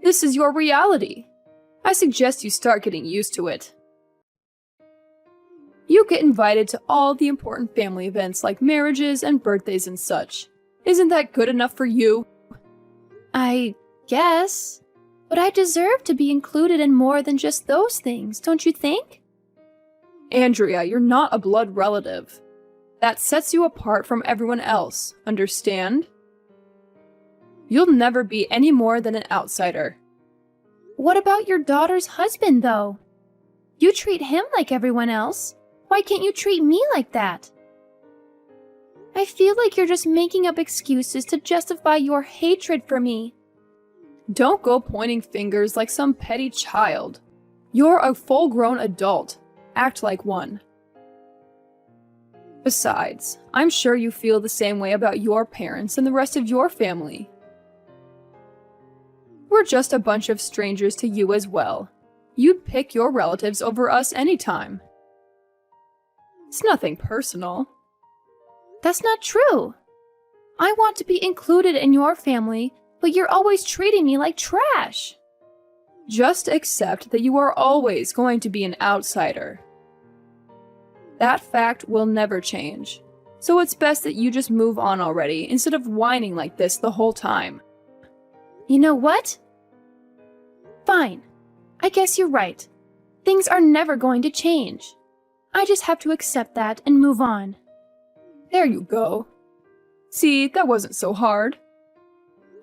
This is your reality. I suggest you start getting used to it. You get invited to all the important family events like marriages and birthdays and such. Isn't that good enough for you? I guess. But I deserve to be included in more than just those things, don't you think? Andrea, you're not a blood relative. That sets you apart from everyone else, understand? You'll never be any more than an outsider. What about your daughter's husband, though? You treat him like everyone else. Why can't you treat me like that? I feel like you're just making up excuses to justify your hatred for me. Don't go pointing fingers like some petty child. You're a full-grown adult. Act like one. Besides, I'm sure you feel the same way about your parents and the rest of your family. We're just a bunch of strangers to you as well. You'd pick your relatives over us anytime. It's nothing personal. That's not true. I want to be included in your family, but you're always treating me like trash. Just accept that you are always going to be an outsider. That fact will never change. So it's best that you just move on already instead of whining like this the whole time. You know what? Fine. I guess you're right. Things are never going to change. I just have to accept that and move on. There you go. See, that wasn't so hard.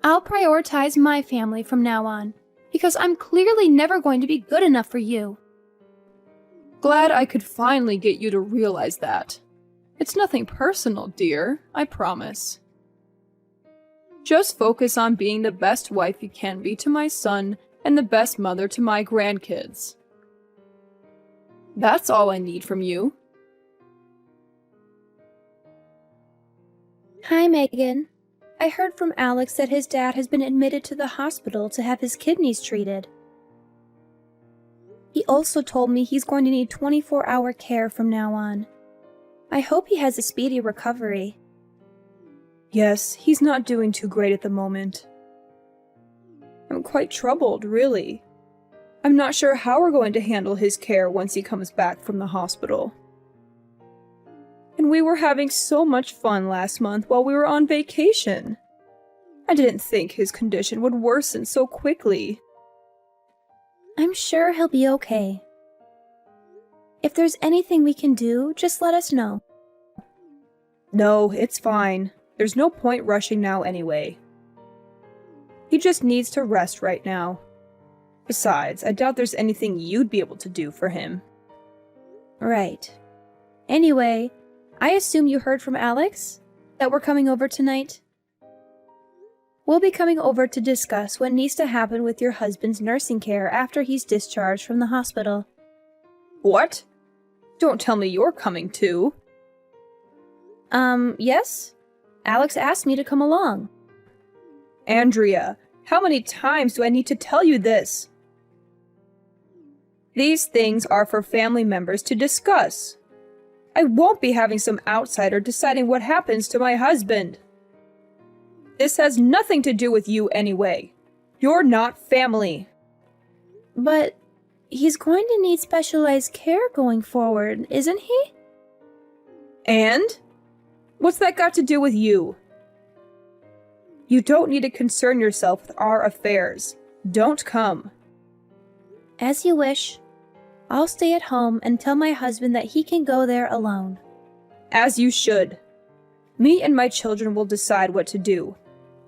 I'll prioritize my family from now on, because I'm clearly never going to be good enough for you. Glad I could finally get you to realize that. It's nothing personal, dear, I promise. Just focus on being the best wife you can be to my son and the best mother to my grandkids. That's all I need from you. Hi, Megan. I heard from Alex that his dad has been admitted to the hospital to have his kidneys treated. He also told me he's going to need 24-hour care from now on. I hope he has a speedy recovery. Yes, he's not doing too great at the moment. I'm quite troubled, really. I'm not sure how we're going to handle his care once he comes back from the hospital. And we were having so much fun last month while we were on vacation. I didn't think his condition would worsen so quickly. I'm sure he'll be okay. If there's anything we can do, just let us know. No, it's fine. There's no point rushing now anyway. He just needs to rest right now. Besides, I doubt there's anything you'd be able to do for him. Right. Anyway, I assume you heard from Alex? That we're coming over tonight? We'll be coming over to discuss what needs to happen with your husband's nursing care after he's discharged from the hospital. What? Don't tell me you're coming too. Yes? Alex asked me to come along. Andrea, how many times do I need to tell you this? These things are for family members to discuss. I won't be having some outsider deciding what happens to my husband. This has nothing to do with you anyway. You're not family. But he's going to need specialized care going forward, isn't he? And? What's that got to do with you? You don't need to concern yourself with our affairs. Don't come. As you wish. I'll stay at home and tell my husband that he can go there alone. As you should. Me and my children will decide what to do.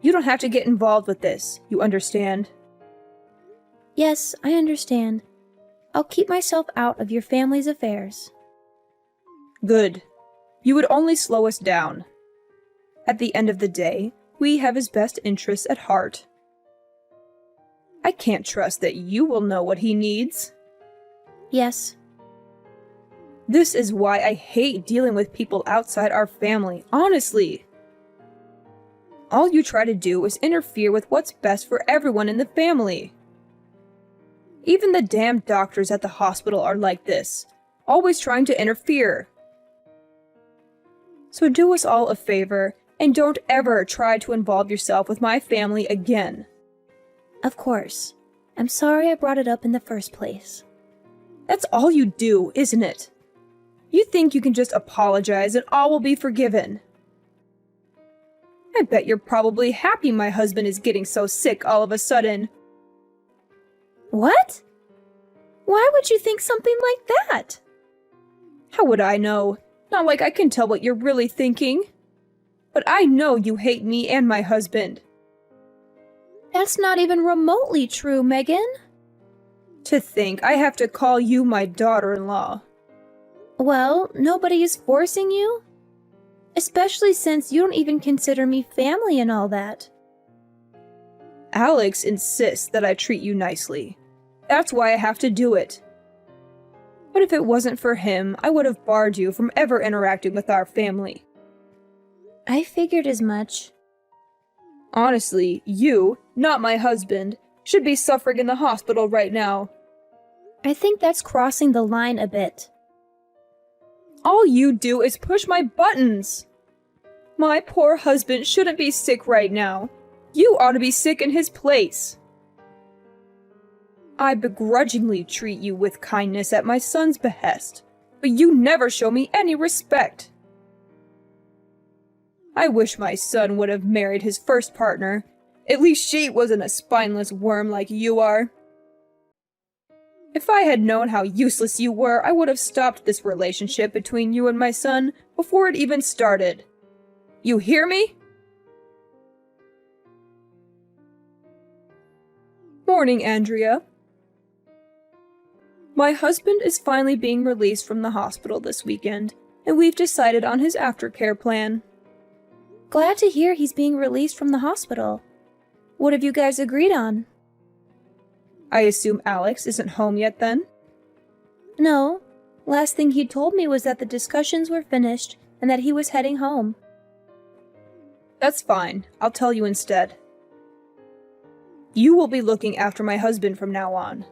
You don't have to get involved with this, you understand? Yes, I understand. I'll keep myself out of your family's affairs. Good. You would only slow us down. At the end of the day, we have his best interests at heart. I can't trust that you will know what he needs. Yes. This is why I hate dealing with people outside our family, honestly. All you try to do is interfere with what's best for everyone in the family. Even the damn doctors at the hospital are like this, always trying to interfere. So do us all a favor, and don't ever try to involve yourself with my family again. Of course. I'm sorry I brought it up in the first place. That's all you do, isn't it? You think you can just apologize and all will be forgiven. I bet you're probably happy my husband is getting so sick all of a sudden. What? Why would you think something like that? How would I know? Not like I can tell what you're really thinking. But I know you hate me and my husband. That's not even remotely true, Megan. To think I have to call you my daughter-in-law. Well, nobody is forcing you. Especially since you don't even consider me family and all that. Alex insists that I treat you nicely. That's why I have to do it. But if it wasn't for him, I would have barred you from ever interacting with our family. I figured as much. Honestly, you, not my husband, should be suffering in the hospital right now. I think that's crossing the line a bit. All you do is push my buttons. My poor husband shouldn't be sick right now. You ought to be sick in his place. I begrudgingly treat you with kindness at my son's behest, but you never show me any respect. I wish my son would have married his first partner. At least she wasn't a spineless worm like you are. If I had known how useless you were, I would have stopped this relationship between you and my son before it even started. You hear me? Morning, Andrea. My husband is finally being released from the hospital this weekend, and we've decided on his aftercare plan. Glad to hear he's being released from the hospital. What have you guys agreed on? I assume Alex isn't home yet then? No. Last thing he told me was that the discussions were finished and that he was heading home. That's fine. I'll tell you instead. You will be looking after my husband from now on.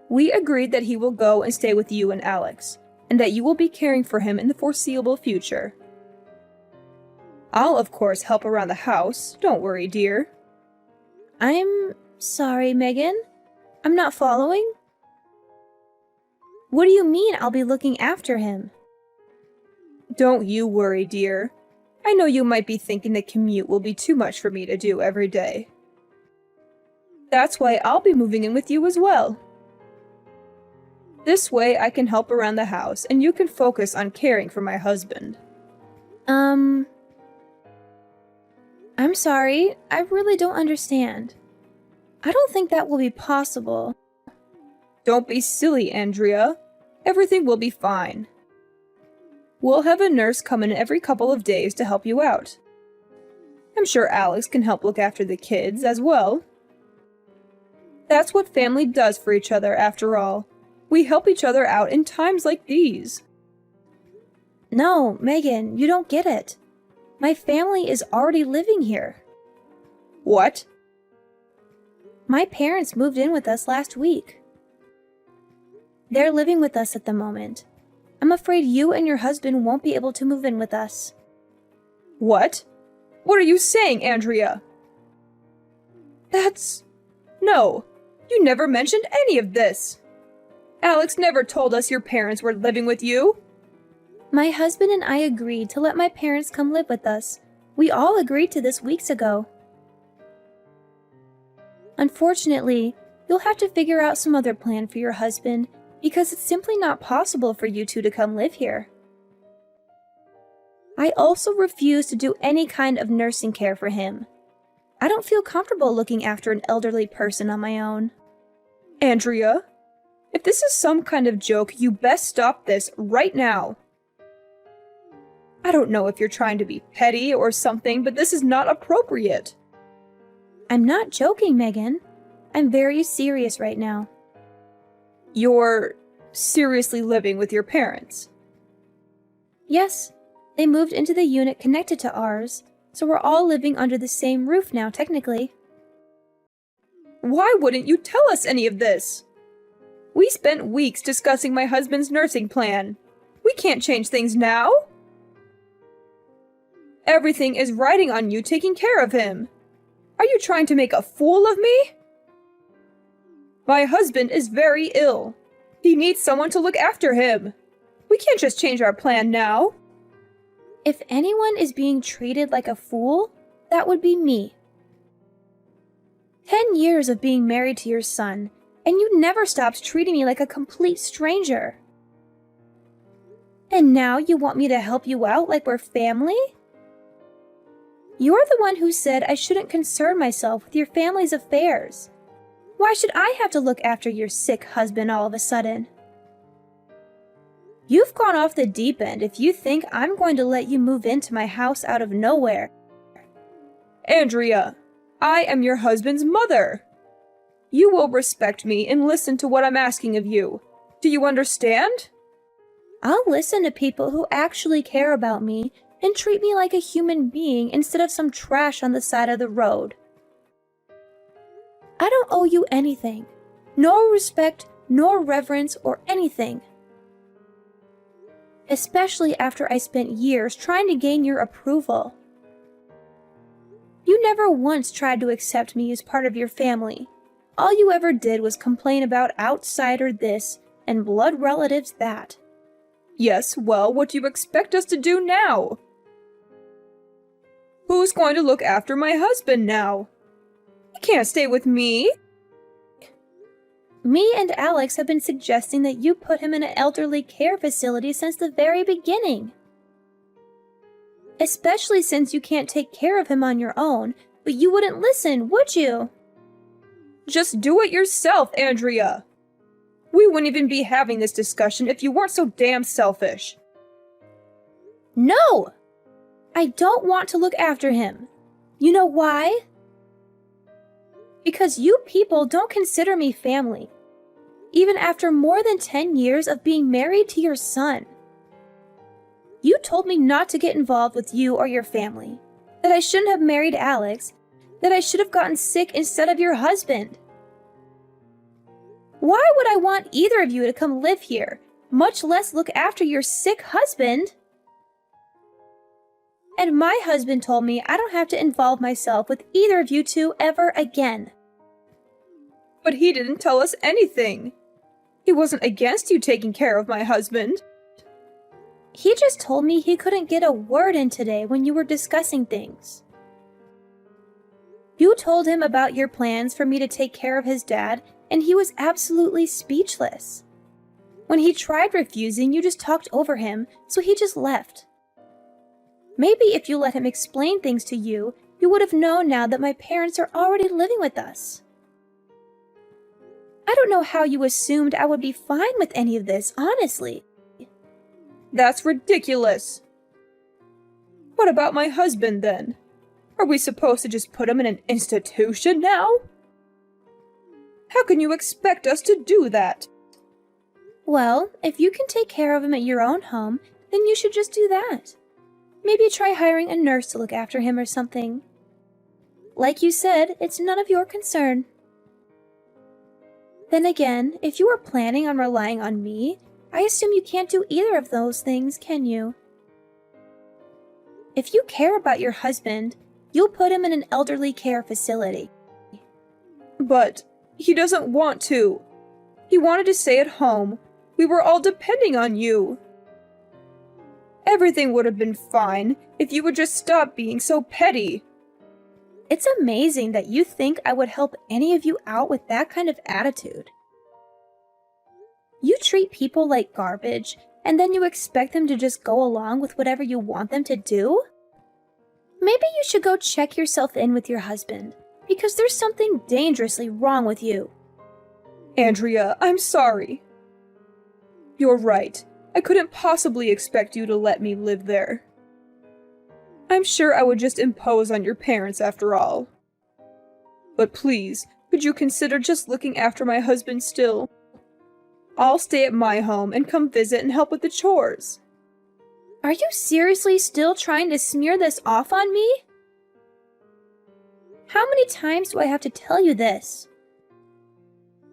We agreed that he will go and stay with you and Alex, and that you will be caring for him in the foreseeable future. I'll, of course, help around the house. Don't worry, dear. I'm sorry, Megan. I'm not following. What do you mean I'll be looking after him? Don't you worry, dear. I know you might be thinking the commute will be too much for me to do every day. That's why I'll be moving in with you as well. This way I can help around the house and you can focus on caring for my husband. I'm sorry, I really don't understand. I don't think that will be possible. Don't be silly, Andrea. Everything will be fine. We'll have a nurse come in every couple of days to help you out. I'm sure Alex can help look after the kids as well. That's what family does for each other, after all. We help each other out in times like these. No, Megan, you don't get it. My family is already living here. What? My parents moved in with us last week. They're living with us at the moment. I'm afraid you and your husband won't be able to move in with us. What? What are you saying, Andrea? No, you never mentioned any of this. Alex never told us your parents were living with you. My husband and I agreed to let my parents come live with us. We all agreed to this weeks ago. Unfortunately, you'll have to figure out some other plan for your husband because it's simply not possible for you two to come live here. I also refuse to do any kind of nursing care for him. I don't feel comfortable looking after an elderly person on my own. Andrea, if this is some kind of joke, you best stop this right now. I don't know if you're trying to be petty or something, but this is not appropriate. I'm not joking, Megan. I'm very serious right now. You're seriously living with your parents? Yes, they moved into the unit connected to ours, so we're all living under the same roof now, technically. Why wouldn't you tell us any of this? We spent weeks discussing my husband's nursing plan. We can't change things now. Everything is riding on you taking care of him. Are you trying to make a fool of me? My husband is very ill. He needs someone to look after him. We can't just change our plan now. If anyone is being treated like a fool, that would be me. 10 years of being married to your son, and you never stopped treating me like a complete stranger. And now you want me to help you out like we're family? You're the one who said I shouldn't concern myself with your family's affairs. Why should I have to look after your sick husband all of a sudden? You've gone off the deep end if you think I'm going to let you move into my house out of nowhere. Andrea, I am your husband's mother. You will respect me and listen to what I'm asking of you. Do you understand? I'll listen to people who actually care about me and treat me like a human being instead of some trash on the side of the road. I don't owe you anything. No respect, nor reverence, or anything. Especially after I spent years trying to gain your approval. You never once tried to accept me as part of your family. All you ever did was complain about outsider this and blood relatives that. Yes, well, what do you expect us to do now? Who's going to look after my husband now? He can't stay with me. Me and Alex have been suggesting that you put him in an elderly care facility since the very beginning. Especially since you can't take care of him on your own, but you wouldn't listen, would you? Just do it yourself, Andrea. We wouldn't even be having this discussion if you weren't so damn selfish. No! I don't want to look after him. You know why? Because you people don't consider me family, even after more than 10 years of being married to your son. You told me not to get involved with you or your family, that I shouldn't have married Alex, that I should have gotten sick instead of your husband. Why would I want either of you to come live here, much less look after your sick husband? And my husband told me I don't have to involve myself with either of you two ever again. But he didn't tell us anything. He wasn't against you taking care of my husband. He just told me he couldn't get a word in today when you were discussing things. You told him about your plans for me to take care of his dad, and he was absolutely speechless. When he tried refusing, you just talked over him, so he just left. Maybe if you let him explain things to you, you would have known now that my parents are already living with us. I don't know how you assumed I would be fine with any of this, honestly. That's ridiculous. What about my husband, then? Are we supposed to just put him in an institution now? How can you expect us to do that? Well, if you can take care of him at your own home, then you should just do that. Maybe try hiring a nurse to look after him or something. Like you said, it's none of your concern. Then again, if you are planning on relying on me, I assume you can't do either of those things, can you? If you care about your husband, you'll put him in an elderly care facility. But he doesn't want to. He wanted to stay at home. We were all depending on you. Everything would have been fine if you would just stop being so petty. It's amazing that you think I would help any of you out with that kind of attitude. You treat people like garbage, and then you expect them to just go along with whatever you want them to do? Maybe you should go check yourself in with your husband, because there's something dangerously wrong with you. Andrea, I'm sorry. You're right. I couldn't possibly expect you to let me live there. I'm sure I would just impose on your parents after all. But please, could you consider just looking after my husband still? I'll stay at my home and come visit and help with the chores. Are you seriously still trying to smear this off on me? How many times do I have to tell you this?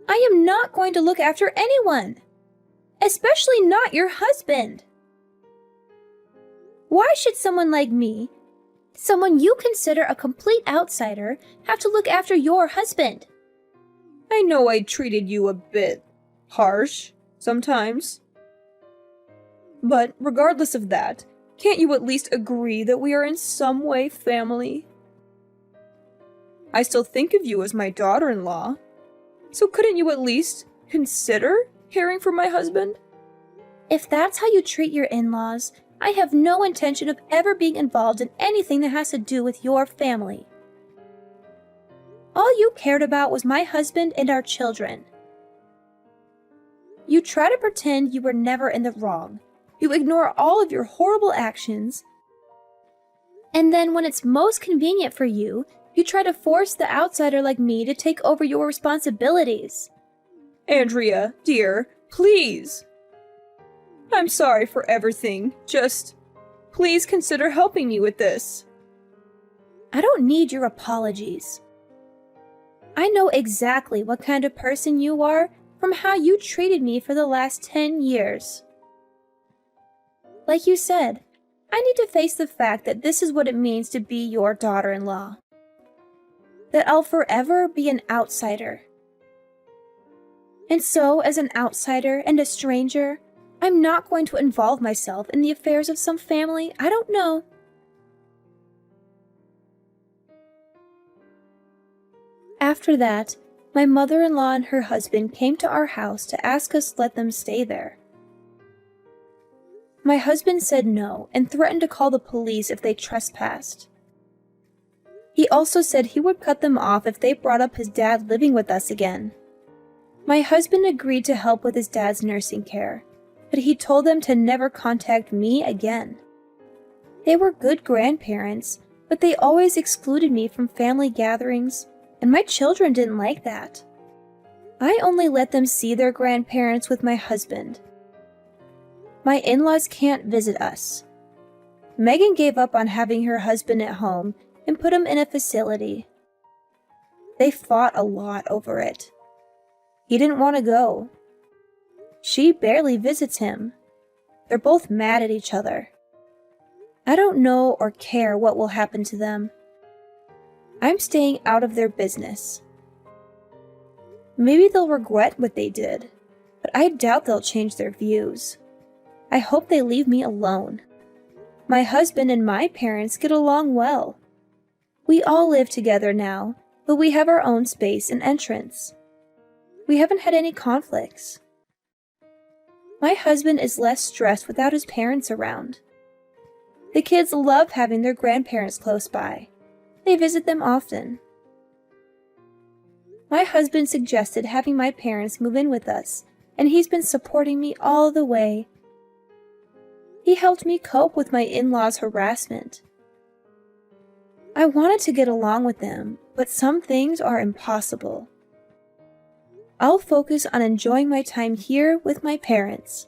I am not going to look after anyone, especially not your husband. Why should someone like me, someone you consider a complete outsider, have to look after your husband? I know I treated you a bit harsh sometimes. But regardless of that, can't you at least agree that we are in some way family? I still think of you as my daughter-in-law, so couldn't you at least consider caring for my husband? If that's how you treat your in-laws, I have no intention of ever being involved in anything that has to do with your family. All you cared about was my husband and our children. You try to pretend you were never in the wrong. You ignore all of your horrible actions. And then when it's most convenient for you, you try to force the outsider like me to take over your responsibilities. Andrea, dear, please. I'm sorry for everything. Just, please consider helping me with this. I don't need your apologies. I know exactly what kind of person you are from how you treated me for the last 10 years. Like you said, I need to face the fact that this is what it means to be your daughter-in-law. That I'll forever be an outsider. And so, as an outsider and a stranger, I'm not going to involve myself in the affairs of some family I don't know. After that, my mother-in-law and her husband came to our house to ask us to let them stay there. My husband said no and threatened to call the police if they trespassed. He also said he would cut them off if they brought up his dad living with us again. My husband agreed to help with his dad's nursing care, but he told them to never contact me again. They were good grandparents, but they always excluded me from family gatherings, and my children didn't like that. I only let them see their grandparents with my husband. My in-laws can't visit us. Megan gave up on having her husband at home and put him in a facility. They fought a lot over it. He didn't want to go. She barely visits him. They're both mad at each other. I don't know or care what will happen to them. I'm staying out of their business. Maybe they'll regret what they did, but I doubt they'll change their views. I hope they leave me alone. My husband and my parents get along well. We all live together now, but we have our own space and entrance. We haven't had any conflicts. My husband is less stressed without his parents around. The kids love having their grandparents close by. They visit them often. My husband suggested having my parents move in with us, and he's been supporting me all the way. He helped me cope with my in-laws' harassment. I wanted to get along with them, but some things are impossible. I'll focus on enjoying my time here with my parents.